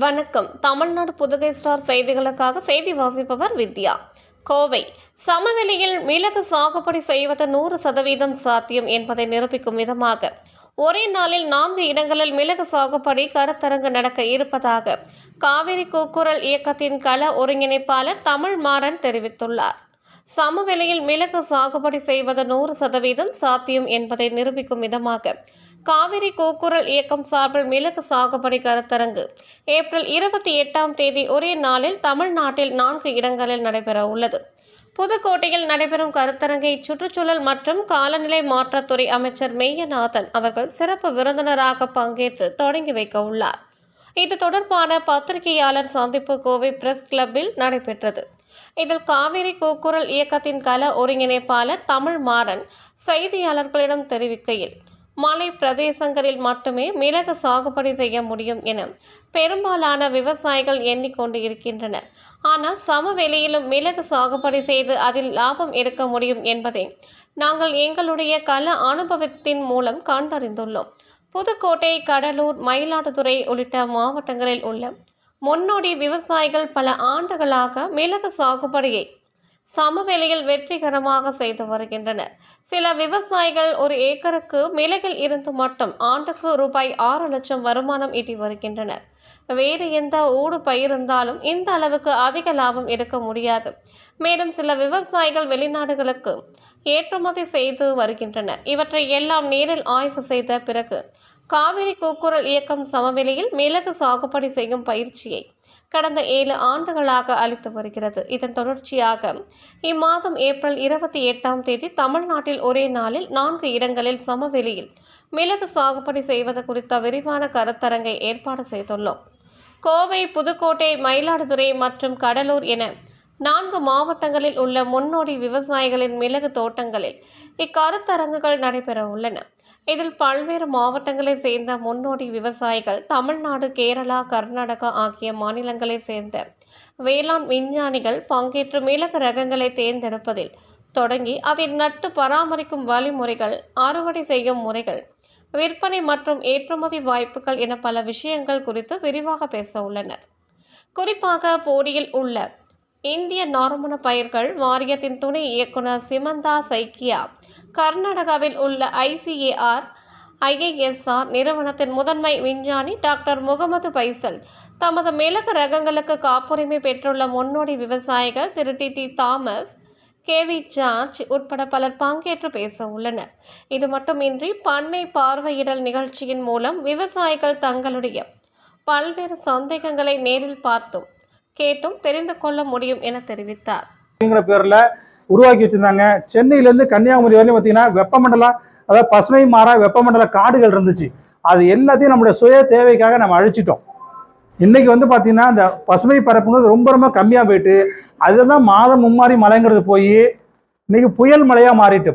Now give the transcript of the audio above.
வணக்கம். தமிழ்நாடு புதுகை ஸ்டார் செய்திகளுக்காக செய்தி வாசிப்பவர் வித்யா. கோவை சமவெளியில் மிளகு சாகுபடி செய்வது 100% சாத்தியம் என்பதை நிரூபிக்கும் விதமாக ஒரே நாளில் 4 இடங்களில் மிளகு சாகுபடி கருத்தரங்கு நடக்க இருப்பதாக காவிரி கூக்குரல் இயக்கத்தின் கள ஒருங்கிணைப்பாளர் தமிழ்மாறன் தெரிவித்துள்ளார். சமவெளியில் மிளகு சாகுபடி செய்வது 100% சாத்தியம் என்பதை நிரூபிக்கும் விதமாக காவிரி கூக்குரல் இயக்கம் சார்பில் மிளகு சாகுபடி கருத்தரங்கு ஏப்ரல் 28 ஒரே நாளில் தமிழ்நாட்டில் 4 இடங்களில் நடைபெற உள்ளது. புதுக்கோட்டையில் நடைபெறும் கருத்தரங்கை சுற்றுச்சூழல் மற்றும் காலநிலை மாற்றத்துறை அமைச்சர் மெய்யநாதன் அவர்கள் சிறப்பு விருந்தினராக பங்கேற்று தொடங்கி வைக்க உள்ளார். இது தொடர்பான பத்திரிகையாளர் சந்திப்பு கோவை பிரஸ் கிளப்பில் நடைபெற்றது. இதில் காவிரி கூக்குரல் இயக்கத்தின் கள ஒருங்கிணைப்பாளர் தமிழ்மாறன் செய்தியாளர்களிடம் தெரிவிக்கையில், மலை பிரதேசங்களில் மட்டுமே மிளகு சாகுபடி செய்ய முடியும் என பெரும்பாலான விவசாயிகள் எண்ணிக்கொண்டு இருக்கின்றனர். ஆனால் சமவெளியிலும் மிளகு சாகுபடி செய்து அதில் லாபம் எடுக்க முடியும் என்பதை நாங்கள் எங்களுடைய கள அனுபவத்தின் மூலம் கண்டறிந்துள்ளோம். புதுக்கோட்டை, கடலூர், மயிலாடுதுறை உள்ளிட்ட மாவட்டங்களில் உள்ள முன்னோடி விவசாயிகள் பல ஆண்டுகளாக மிளகு சாகுபடியை சமவெளியில் வெற்றிகரமாக செய்து வருகின்றனர். சில விவசாயிகள் ஒரு ஏக்கருக்கு மிளகில் இருந்து மட்டும் ஆண்டுக்கு ரூபாய் 6 லட்சம் வருமானம் ஈட்டி வருகின்றனர். வேறு எந்த ஊடு பயிருந்தாலும் இந்த அளவுக்கு அதிக லாபம் எடுக்க முடியாது. மேலும் சில விவசாயிகள் வெளிநாடுகளுக்கு ஏற்றுமதி செய்து வருகின்றனர். இவற்றை எல்லாம் நேரில் ஆய்வு செய்த பிறகு காவிரி கூக்குரல் இயக்கம் சமவெளியில் மிளகு சாகுபடி செய்யும் பயிற்சியை கடந்த 7 ஆண்டுகளாக அளித்து வருகிறது. இதன் தொடர்ச்சியாக இம்மாதம் ஏப்ரல் 28 தமிழ்நாட்டில் ஒரே நாளில் 4 இடங்களில் சமவெளியில் மிளகு சாகுபடி செய்வது குறித்த விரிவான கருத்தரங்கை ஏற்பாடு செய்துள்ளோம். கோவை, புதுக்கோட்டை, மயிலாடுதுறை மற்றும் கடலூர் என 4 மாவட்டங்களில் உள்ள முன்னோடி விவசாயிகளின் மிளகு தோட்டங்களில் இக்கருத்தரங்குகள் நடைபெற உள்ளன. இதில் பல்வேறு மாவட்டங்களை சேர்ந்த முன்னோடி விவசாயிகள், தமிழ்நாடு, கேரளா, கர்நாடகா ஆகிய மாநிலங்களை சேர்ந்த வேளாண் விஞ்ஞானிகள் பங்கேற்று மிளகு ரகங்களை தேர்ந்தெடுப்பதில் தொடங்கி அதை நட்டு பராமரிக்கும் வழிமுறைகள், அறுவடை செய்யும் முறைகள், விற்பனை மற்றும் ஏற்றுமதி வாய்ப்புகள் என பல விஷயங்கள் குறித்து விரிவாக பேச உள்ளனர். குறிப்பாக போடியில் உள்ள இந்திய நறுமண பயிர்கள் வாரியத்தின் துணை இயக்குனர் சிமந்தா சைக்கியா, கர்நாடகாவில் உள்ள ICAR நிறுவனத்தின் முதன்மை விஞ்ஞானி டாக்டர் முகமது பைசல், தமது மிளகு ரகங்களுக்கு காப்புரிமை பெற்றுள்ள முன்னோடி விவசாயிகள் திரு டி தாமஸ், KV ஜார்ஜ் உட்பட பலர் பங்கேற்று பேச உள்ளனர். இது மட்டுமின்றி பண்ணை பார்வையிடல் நிகழ்ச்சியின் மூலம் விவசாயிகள் தங்களுடைய பல்வேறு சந்தேகங்களை நேரில் பார்த்தும் கேட்டும் தெரிந்து கொள்ள முடியும் என தெரிவித்தார். பேர்ல உருவாக்கி வச்சிருந்தாங்க. சென்னையிலேருந்து கன்னியாகுமரி வரையும் பார்த்தீங்கன்னா வெப்பமண்டல, அதாவது பசுமை மாறா வெப்பமண்டல காடுகள் இருந்துச்சு. அது எல்லாத்தையும் நம்மளுடைய சுய தேவைக்காக நம்ம அழிச்சிட்டோம். இன்னைக்கு பார்த்தீங்கன்னா இந்த பசுமை பரப்புங்கிறது ரொம்ப ரொம்ப கம்மியாக போயிட்டு, அதுதான் மாதம் மும்மாரி மழைங்கிறது போய் இன்னைக்கு புயல் மழையாக மாறிட்டு